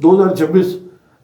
2026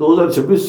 2026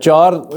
4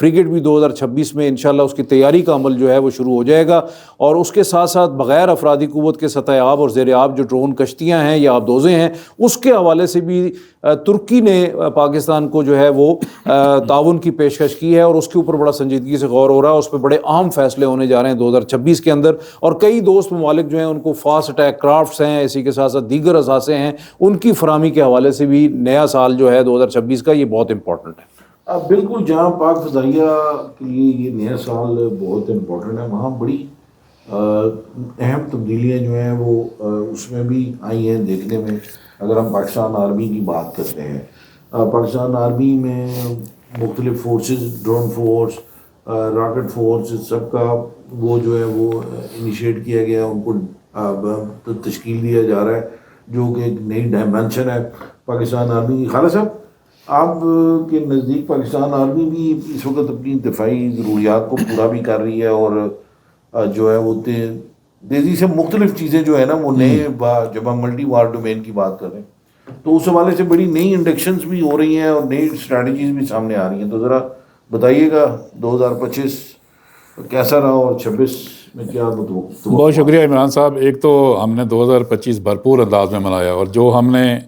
frigate بھی 2026 میں انشاءاللہ اس کی تیاری کا عمل جو ہے وہ شروع ہو جائے گا، اور اس کے ساتھ ساتھ بغیر افرادی قوت کے سطح آب اور زیر آب جو ڈرون کشتیاں ہیں یا آبدوزیں ہیں، اس کے حوالے سے بھی ترکی نے پاکستان کو جو ہے وہ تعاون کی پیشکش کی ہے، اور اس کے اوپر بڑا سنجیدگی سے غور ہو رہا ہے. اس پہ بڑے اہم فیصلے ہونے جا رہے ہیں 2026 کے اندر، اور کئی دوست ممالک جو ہیں ان کو فاسٹ اٹیک کرافٹس ہیں، اسی کے ساتھ ساتھ دیگر اثاثے ہیں، ان کی فراہمی کے حوالے سے بھی نیا سال جو ہے 2026 کا یہ بہت امپورٹنٹ ہے. بالکل، جہاں پاک فضائیہ کے لیے یہ نیا سال بہت امپورٹنٹ ہے، وہاں بڑی اہم تبدیلیاں جو ہیں وہ اس میں بھی آئی ہیں دیکھنے میں. اگر ہم پاکستان آرمی کی بات کرتے ہیں، پاکستان آرمی میں مختلف forces, drone force, rocket force, سب کا وہ جو ہے وہ انیشیٹ کیا گیا، ان کو تشکیل دیا جا رہا ہے، جو کہ ایک نئی ڈائمینشن ہے پاکستان آرمی کی. خالد صاحب، آپ کے نزدیک پاکستان آرمی بھی اس وقت اپنی دفاعی ضروریات کو پورا بھی کر رہی ہے، اور جو ہے وہ تیزی سے مختلف چیزیں جو ہے نا وہ نئے، جب ہم ملٹی وار ڈومین کی بات کر رہے ہیں تو اس حوالے سے بڑی نئی انڈکشنز بھی ہو رہی ہیں اور نئی اسٹریٹجیز بھی سامنے آ رہی ہیں. تو ذرا بتائیے گا 2025 کیسا رہا اور 26 میں کیا بہت شکریہ عمران صاحب. ایک تو ہم نے 2025 بھرپور انداز میں منایا، اور جو ہم نے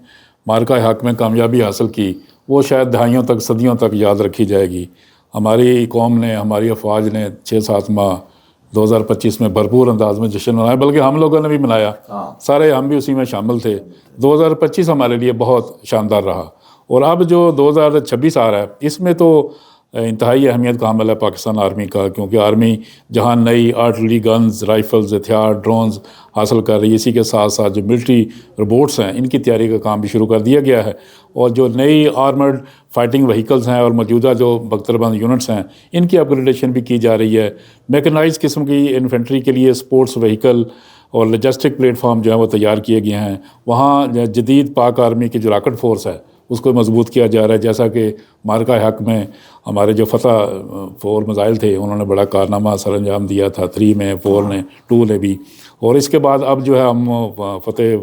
مارکہ حق میں کامیابی حاصل کی وہ شاید دہائیوں تک، صدیوں تک یاد رکھی جائے گی. ہماری قوم نے، ہماری افواج نے 6-7 ماہ 2025 میں بھرپور انداز میں جشن منایا، بلکہ ہم لوگوں نے بھی منایا، سارے ہم بھی اسی میں شامل تھے. 2025 ہمارے لیے بہت شاندار رہا. اور اب جو 2026 آ رہا ہے، اس میں تو انتہائی اہمیت کا حامل ہے پاکستان آرمی کا، کیونکہ آرمی جہاں نئی آرٹلری گنز، رائفلز، ہتھیار، ڈرونز حاصل کر رہی ہے، اسی کے ساتھ ساتھ جو ملٹری روبوٹس ہیں ان کی تیاری کا کام بھی شروع کر دیا گیا ہے، اور جو نئی آرمرڈ فائٹنگ وہیکلز ہیں اور موجودہ جو بختربند یونٹس ہیں ان کی اپ گریڈیشن بھی کی جا رہی ہے. میکنائز قسم کی انفینٹری کے لیے سپورٹس وہیکل اور لوجسٹک پلیٹ فارم جو ہیں وہ تیار کیے گئے ہیں. وہاں جدید پاک آرمی کی جو راکٹ فورس ہے اس کو مضبوط کیا جا رہا ہے، جیسا کہ مارکہ حق میں ہمارے جو فتح 4 میزائل تھے انہوں نے بڑا کارنامہ سر انجام دیا تھا، 3 میں، 4 نے، 2 نے بھی. اور اس کے بعد اب جو ہے ہم فتح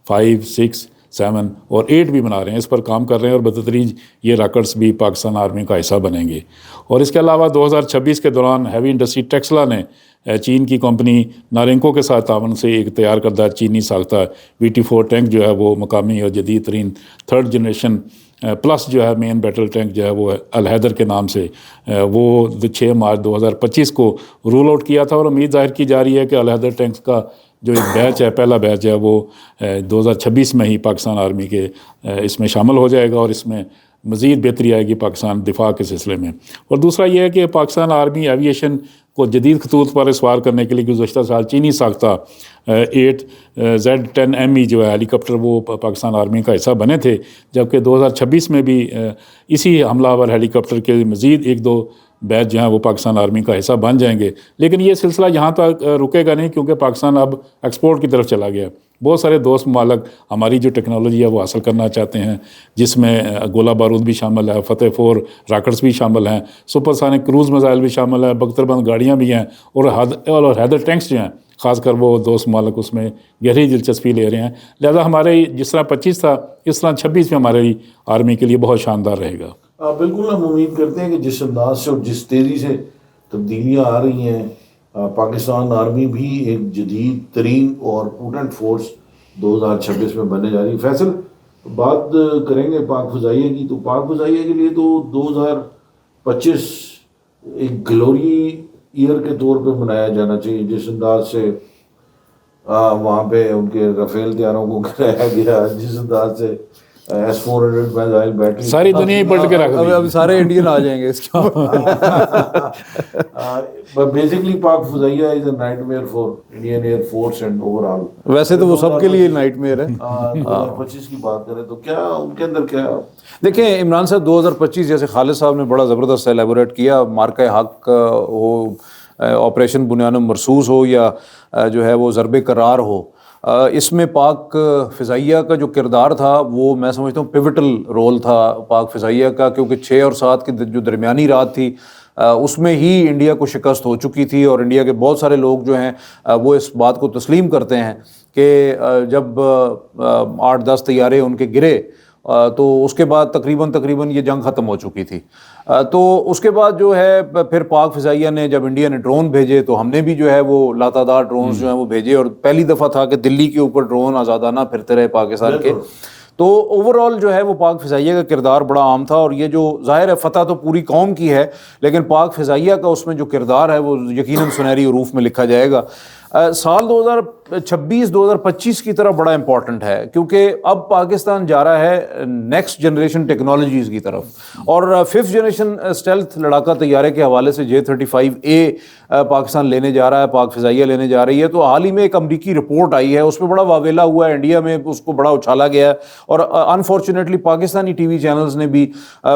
5، 6، 7 اور 8 بھی بنا رہے ہیں، اس پر کام کر رہے ہیں، اور بتدریج یہ راکٹس بھی پاکستان آرمی کا حصہ بنیں گے. اور اس کے علاوہ 2026 کے دوران ہیوی انڈسٹری ٹیکسلا نے چین کی کمپنی نارینکو کے ساتھ تعاون سے ایک تیار کردہ چینی ساختہ VT4 ٹینک جو ہے وہ مقامی اور جدید ترین 3rd جنریشن پلس جو ہے مین بیٹل ٹینک جو ہے وہ الحیدر کے نام سے وہ 6 مارچ 2025 کو رول آؤٹ کیا تھا. اور امید ظاہر کی جا رہی ہے کہ الحیدر ٹینکس کا جو ایک بیچ ہے، پہلا بیچ ہے، وہ 2026 میں ہی پاکستان آرمی کے اس میں شامل ہو جائے گا، اور اس میں مزید بہتری آئے گی پاکستان دفاع کے سلسلے میں. اور دوسرا یہ ہے کہ پاکستان آرمی ایویشن کو جدید خطوط پر اسوار کرنے کے لیے گزشتہ سال چینی ساختہ 8Z10ME جو ہے ہیلی کاپٹر وہ پاکستان آرمی کا حصہ بنے تھے، جبکہ 2026 میں بھی اسی حملہ آور ہیلی کاپٹر کے مزید 1-2 بیچ جو ہیں وہ پاکستان آرمی کا حصہ بن جائیں گے. لیکن یہ سلسلہ یہاں تک رکے گا نہیں، کیونکہ پاکستان اب ایکسپورٹ کی طرف چلا گیا. بہت سارے دوست ممالک ہماری جو ٹیکنالوجی ہے وہ حاصل کرنا چاہتے ہیں، جس میں گولہ بارود بھی شامل ہے، فتح 4 راکٹس بھی شامل ہیں، سپر سانک کروز میزائل بھی شامل ہے، بختربند گاڑیاں بھی ہیں، اور حیدر ٹینکس جو ہیں خاص کر وہ دوست ممالک اس میں گہری دلچسپی لے رہے ہیں. لہذا ہمارے جس طرح 25 تھا اس طرح 26 میں ہماری آرمی کے لیے بہت شاندار رہے گا. بالکل، ہم امید کرتے ہیں کہ جس انداز سے اور جس تیزی سے تبدیلیاں آ رہی ہیں، پاکستان آرمی بھی ایک جدید ترین اور پوٹنٹ فورس 2026 میں بننے جا رہی ہے. فیصل، بات کریں گے پاک فضائیہ کی، تو پاک فضائیہ کے لیے تو 2025 ایک گلوری ایئر کے طور پہ منایا جانا چاہیے. جس انداز سے وہاں پہ ان کے رفیل طیاروں کو گرایا گیا، جس انداز سے S-400 میزائل بیٹری، ساری دنیا ہی پلٹ کے رکھ دی. ابھی سارے انڈین آ جائیں گے اس کے بیسکلی پاک فضائیہ is a nightmare for Indian air force and overall. ویسے تو وہ سب کے لیے نائٹ میئر ہے. 2025 کی بات کریں تو کیا ان کے اندر کیا؟ دیکھیں عمران صاحب، 2025 جیسے خالد صاحب نے بڑا زبردست ایلیبوریٹ کیا، مارکہ حق ہو، آپریشن بنیان مرصوص ہو، یا جو ہے وہ ضرب قرار ہو، اس میں پاک فضائیہ کا جو کردار تھا وہ میں سمجھتا ہوں پیوٹل رول تھا پاک فضائیہ کا، کیونکہ 6 اور 7 کی جو درمیانی رات تھی اس میں ہی انڈیا کو شکست ہو چکی تھی، اور انڈیا کے بہت سارے لوگ جو ہیں وہ اس بات کو تسلیم کرتے ہیں کہ جب 8-10 طیارے ان کے گرے تو اس کے بعد تقریباً یہ جنگ ختم ہو چکی تھی. تو اس کے بعد جو ہے پھر پاک فضائیہ نے جب انڈیا نے ڈرون بھیجے تو ہم نے بھی جو ہے وہ لاتعداد ڈرونز جو ہیں وہ بھیجے, اور پہلی دفعہ تھا کہ دلی کے اوپر ڈرون آزادانہ پھرتے رہے پاکستان کے. تو اوور آل جو ہے وہ پاک فضائیہ کا کردار بڑا عام تھا, اور یہ جو ظاہر ہے فتح تو پوری قوم کی ہے, لیکن پاک فضائیہ کا اس میں جو کردار ہے وہ یقیناً سنہری حروف میں لکھا جائے گا. سال 2026 کی طرف بڑا امپورٹنٹ ہے, کیونکہ اب پاکستان جا رہا ہے نیکسٹ جنریشن ٹیکنالوجیز کی طرف, اور 5th جنریشن اسٹیلتھ لڑاکا طیارے کے حوالے سے J-35A پاکستان لینے جا رہا ہے, پاک فضائیہ لینے جا رہی ہے. تو حال ہی میں ایک امریکی رپورٹ آئی ہے, اس میں بڑا واویلا ہوا ہے, انڈیا میں اس کو بڑا اچھالا گیا ہے, اور unfortunately Pakistani T V channels نے بھی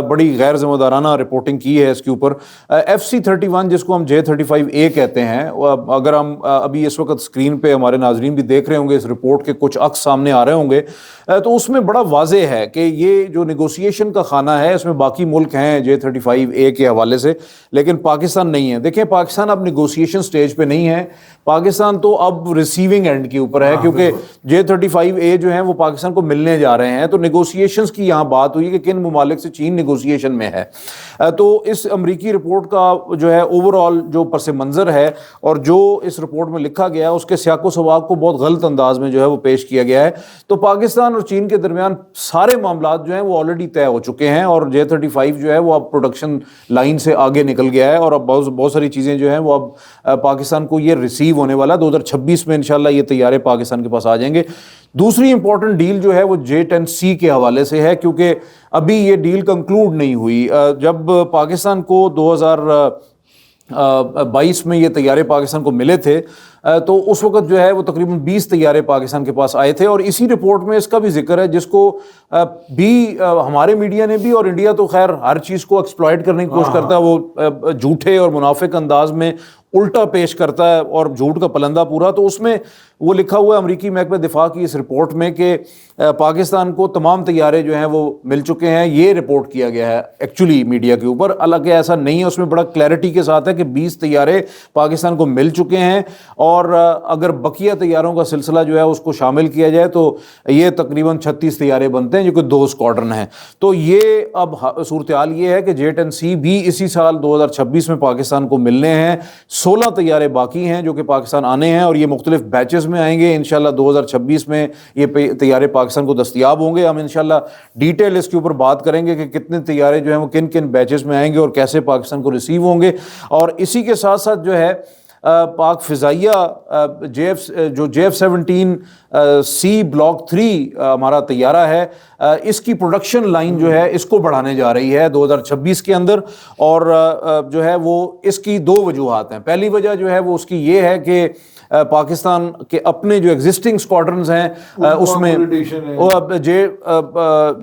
بڑی غیر ذمہ دارانہ رپورٹنگ کی ہے اس کے اوپر. FC-31 جس کو ہم J-35A کہتے ہیں, اگر ہم ابھی اس وقت اسکرین پہ ہمارے ناظرین بھی دیکھ رہے ہوں گے, اس رپورٹ کے کچھ عکس سامنے آ رہے ہوں گے, تو اس میں بڑا واضح ہے کہ یہ جو نیگوسیشن کا خانہ ہے اس میں باقی ملک ہیں J-35A کے حوالے سے, لیکن پاکستان نہیں ہے. دیکھیں پاکستان اب نیگوسیشن سٹیج پہ نہیں ہے, پاکستان تو اب ریسیونگ اینڈ کے اوپر ہے, کیونکہ J-35A جو ہیں وہ پاکستان کو ملنے جا رہے ہیں. تو نیگوسیشنز کی یہاں بات ہوئی کہ کن ممالک سے چین نیگوسیشن میں ہے. تو اس امریکی رپورٹ کا جو ہے اوور آل جو پس منظر ہے اور جو اس رپورٹ میں لکھا گیا ہے اس کے سیاق و سباق کو بہت غلط انداز میں جو ہے وہ پیش کیا گیا ہے. تو پاکستان اور چین کے درمیان سارے معاملات جو ہیں وہ آلریڈی طے ہو چکے ہیں, اور J-35 جو ہے وہ اب پروڈکشن لائن سے آگے نکل گیا ہے, اور اب بہت ساری چیزیں جو ہیں وہ اب پاکستان کو یہ ریسیو ہونے والا 2026 میں انشاءاللہ یہ طیارے پاکستان کے پاس آ جائیں گے. دوسری امپورٹنٹ ڈیل جو ہے وہ J-10C کے حوالے سے ہے, کیونکہ ابھی یہ ڈیل کنکلوڈ نہیں ہوئی. جب پاکستان کو 2022 میں یہ طیارے پاکستان کو ملے تھے تو اس وقت جو ہے وہ تقریباً 20 طیارے پاکستان کے پاس آئے تھے, اور اسی رپورٹ میں اس کا بھی ذکر ہے, جس کو بھی ہمارے میڈیا نے بھی, اور انڈیا تو خیر ہر چیز کو ایکسپلائٹ کرنے کی کوشش کرتا ہے, وہ جھوٹے اور منافق انداز میں الٹا پیش کرتا ہے اور جھوٹ کا پلندہ پورا. تو اس میں وہ لکھا ہوا ہے امریکی محکمہ دفاع کی اس رپورٹ میں کہ پاکستان کو تمام طیارے جو ہیں وہ مل چکے ہیں. یہ رپورٹ کیا گیا ہے ایکچولی میڈیا کے اوپر, حالانکہ ایسا نہیں ہے. اس میں بڑا کلیئرٹی کے ساتھ ہے کہ 20 طیارے پاکستان کو مل چکے ہیں, اور اگر بقیہ طیاروں کا سلسلہ جو ہے اس کو شامل کیا جائے تو یہ تقریباً 36 طیارے بنتے ہیں, جو کہ 2 اسکواڈرن ہیں. تو یہ اب صورتحال یہ ہے کہ J-10C بھی اسی سال 2026 میں پاکستان کو ملنے ہیں. 16 طیارے باقی ہیں جو کہ پاکستان آنے ہیں, اور یہ مختلف بیچز میں آئیں گے. انشاءاللہ 2026 میں یہ طیارے پاکستان کو دستیاب ہوں گے. ہم انشاءاللہ ڈیٹیل اس کے اوپر بات کریں گے کہ کتنے طیارے جو ہیں وہ کن کن بیچز میں آئیں گے اور کیسے پاکستان کو ریسیو ہوں گے. اور اسی کے ساتھ ساتھ جو ہے پاک فضائیہ جو J-17C Block 3 ہمارا طیارہ ہے, اس کی پروڈکشن لائن جو ہے اس کو بڑھانے جا رہی ہے 2026 کے اندر. اور جو ہے وہ اس کی 2 وجوہات ہیں. پہلی وجہ جو ہے وہ اس کی یہ ہے کہ پاکستان کے اپنے جو ایگزسٹنگ اسکواڈرنز ہیں اس میں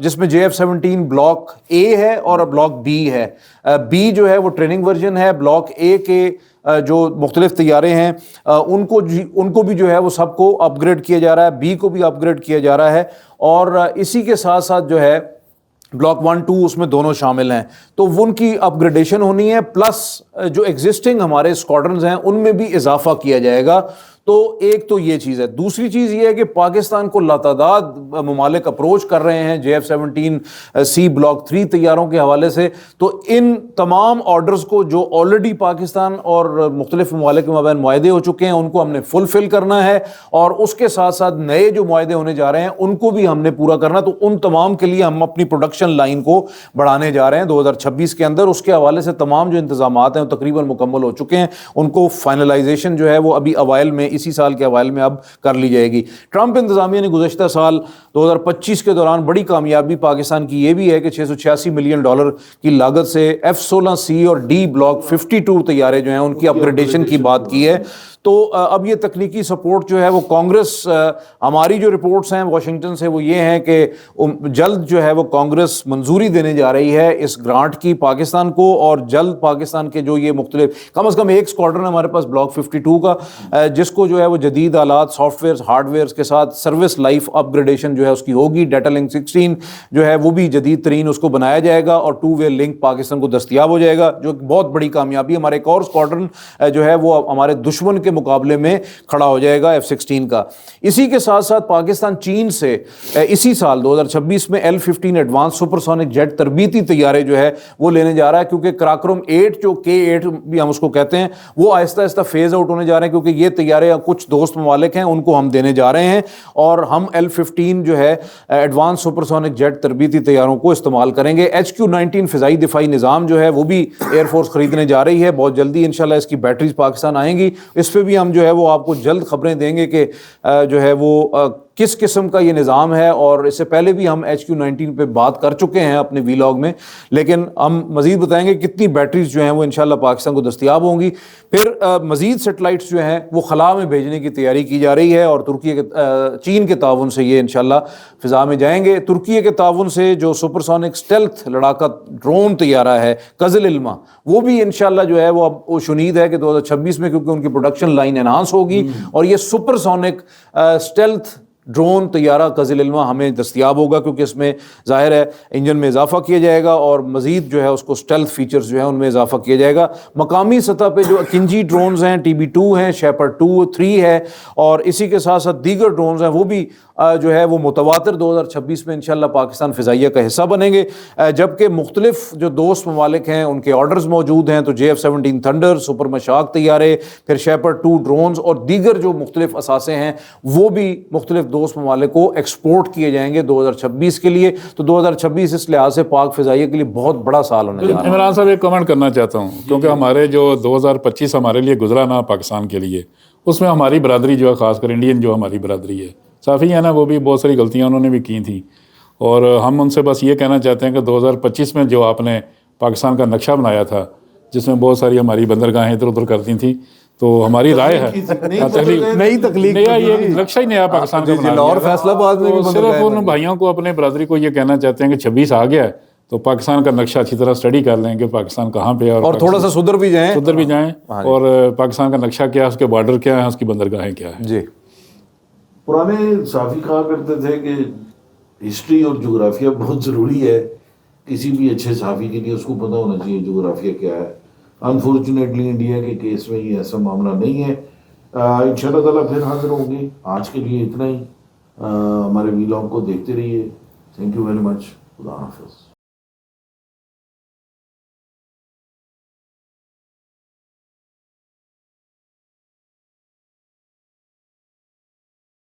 جس میں J-17 Block A ہے اور Block B ہے. B جو ہے وہ ٹریننگ ورژن ہے. Block A کے جو مختلف طیارے ہیں ان کو بھی جو ہے وہ سب کو اپ گریڈ کیا جا رہا ہے, B کو بھی اپ گریڈ کیا جا رہا ہے, اور اسی کے ساتھ ساتھ جو ہے Block 1-2 اس میں دونوں شامل ہیں. تو ان کی اپ گریڈیشن ہونی ہے, پلس جو ایگزسٹنگ ہمارے اسکواڈرنز ہیں ان میں بھی اضافہ کیا جائے گا. تو ایک تو یہ چیز ہے. دوسری چیز یہ ہے کہ پاکستان کو لاتعداد ممالک اپروچ کر رہے ہیں J-17C Block 3 طیاروں کے حوالے سے. تو ان تمام آرڈرز کو جو آلریڈی پاکستان اور مختلف ممالک کے مابین معاہدے ہو چکے ہیں ان کو ہم نے فلفل کرنا ہے, اور اس کے ساتھ ساتھ نئے جو معاہدے ہونے جا رہے ہیں ان کو بھی ہم نے پورا کرنا. تو ان تمام کے لیے ہم اپنی پروڈکشن لائن کو بڑھانے جا رہے ہیں 2026 کے اندر. اس کے حوالے سے تمام جو انتظامات ہیں وہ تقریباً مکمل ہو چکے ہیں. ان کو فائنلائزیشن جو ہے وہ ابھی اوائل میں اسی سال کے اوائل میں اب کر لی جائے گی. ٹرمپ انتظامیہ نے گزشتہ سال 2025 کے دوران بڑی کامیابی پاکستان کی یہ بھی ہے کہ $686 ملین کی لاگت سے F-16C اور D Block 52 طیارے جو ہیں ان کی اپ گریڈیشن کی بات کی ہے. تو اب یہ تکنیکی سپورٹ جو ہے وہ کانگریس, ہماری جو رپورٹس ہیں واشنگٹن سے وہ یہ ہیں کہ جلد جو ہے وہ کانگریس منظوری دینے جا رہی ہے اس گرانٹ کی پاکستان کو, اور جلد پاکستان کے جو یہ مختلف کم از کم ایک اسکواڈرن ہے ہمارے پاس Block 52 کا, جس کو جو ہے وہ جدید آلات, سافٹ ویئر, ہارڈ ویئرس کے ساتھ سروس لائف اپ گریڈیشن جو ہے ہے اس کی ہوگی. ڈیٹا لنک 16 جو ہے وہ بھی جدید ترین اس کو بنایا جائے گا اور 2 وے لنک پاکستان کو دستیاب ہو جائے گا, جو بہت بڑی کامیابی. ہمارے ایک اور اسکواڈرن جو ہے وہ ہمارے دشمن کے مقابلے میں کھڑا ہو جائے گا F-16 کا. اسی کے ساتھ ساتھ پاکستان چین سے اسی سال 2026 میں L-15 advance super sonic jet تربیتی طیارے جو ہے وہ لینے جا رہا ہے, کیونکہ کراکرم 8 جو K8 بھی ہم اس کو کہتے ہیں وہ آہستہ آہستہ فیز آؤٹ ہونے جا رہے ہیں, کیونکہ یہ طیارے کچھ دوست ممالک ہیں ان کو ہم دینے جا رہے ہیں, اور ہم L-15 جو ہے ایڈوانس سپر سونک جیٹ تربیتی طیاروں کو استعمال کریں گے. HQ-19 فضائی دفاعی نظام جو ہے وہ بھی ایئر فورس خریدنے جا رہی ہے بہت جلدی انشاءاللہ. اس کی بیٹریز پاکستان آئیں گی, اس پہ بھی ہم جو ہے وہ آپ کو جلد خبریں دیں گے کہ جو ہے وہ کس قسم کا یہ نظام ہے, اور اس سے پہلے بھی ہم HQ-19 پہ بات کر چکے ہیں اپنے ویلاگ میں, لیکن ہم مزید بتائیں گے کتنی بیٹریز جو ہیں وہ انشاءاللہ پاکستان کو دستیاب ہوں گی. پھر مزید سیٹلائٹس جو ہیں وہ خلا میں بھیجنے کی تیاری کی جا رہی ہے, اور چین کے تعاون سے یہ انشاءاللہ فضا میں جائیں گے. ترکی کے تعاون سے جو سپر سونک اسٹیلتھ لڑاکا ڈرون طیارہ ہے قزل علما, وہ بھی انشاءاللہ جو ہے وہ اب شنید ہے کہ 2026 میں, کیونکہ ان کی پروڈکشن لائن انہانس ہوگی اور یہ سپر سونک اسٹیلتھ ڈرون طیارہ قزل علما ہمیں دستیاب ہوگا, کیونکہ اس میں ظاہر ہے انجن میں اضافہ کیا جائے گا اور مزید جو ہے اس کو اسٹیلتھ فیچرز جو ہیں ان میں اضافہ کیا جائے گا. مقامی سطح پہ جو اکنجی ڈرونز ہیں TB2 ہیں, شیپرڈ 2-3 ہے, اور اسی کے ساتھ ساتھ دیگر ڈرونز ہیں وہ بھی جو ہے وہ متواتر 2026 میں انشاءاللہ پاکستان فضائیہ کا حصہ بنیں گے. جبکہ مختلف جو دوست ممالک ہیں ان کے آرڈرز موجود ہیں, تو JF-17 تھنڈر سپر مشاق طیارے, پھر شیپرڈ 2 ڈرونز اور دیگر جو مختلف اثاثے ہیں وہ بھی مختلف دوست ممالک کو ایکسپورٹ کیے جائیں گے 2026 کے لیے. تو 2026 اس لحاظ سے پاک فضائیہ کے لیے بہت بڑا سال ہونے جا رہا ہے. عمران صاحب ایک کمنٹ کرنا چاہتا ہوں, کیونکہ ہمارے جو 2025 ہمارے لیے گزرا نا پاکستان کے لیے, اس میں ہماری برادری جو ہے, خاص کر انڈین جو ہماری برادری ہے, صافی ہے نا, وہ بھی بہت ساری غلطیاں انہوں نے بھی کی تھیں, اور ہم ان سے بس یہ کہنا چاہتے ہیں کہ 2025 میں جو آپ نے پاکستان کا نقشہ بنایا تھا جس میں بہت ساری ہماری بندرگاہیں ادھر ادھر کرتی تھیں, تو ہماری رائے ہے نئی تخلیق نیا یہ نقشہ ہی نیا پاکستان کا بنا اور فیصلہ آباد میں بھی صرف ان بھائیوں کو اپنے برادری کو یہ کہنا چاہتے ہیں کہ 26 آ گیا ہے تو پاکستان کا نقشہ اچھی طرح اسٹڈی کر لیں کہ پاکستان کہاں پہ ہے, اور تھوڑا سا صدر بھی جائیں اور پاکستان کا نقشہ کیا ہے, اس کے بارڈر کیا ہے, اس کی بندرگاہیں کیا ہے. جی پرانے صحافی کہا کرتے تھے کہ ہسٹری اور جغرافیہ بہت ضروری ہے, کسی بھی اچھے صحافی کے لیے اس کو پتہ ہونا چاہیے جغرافیہ کیا ہے. انفارچونیٹلی انڈیا کے کیس میں یہ ایسا معاملہ نہیں ہے. انشاءاللہ تعالیٰ پھر حاضر ہوں گے. آج کے لیے اتنا ہی. ہمارے ویلاگ کو دیکھتے رہیے. Thank you very much. خدا حافظ.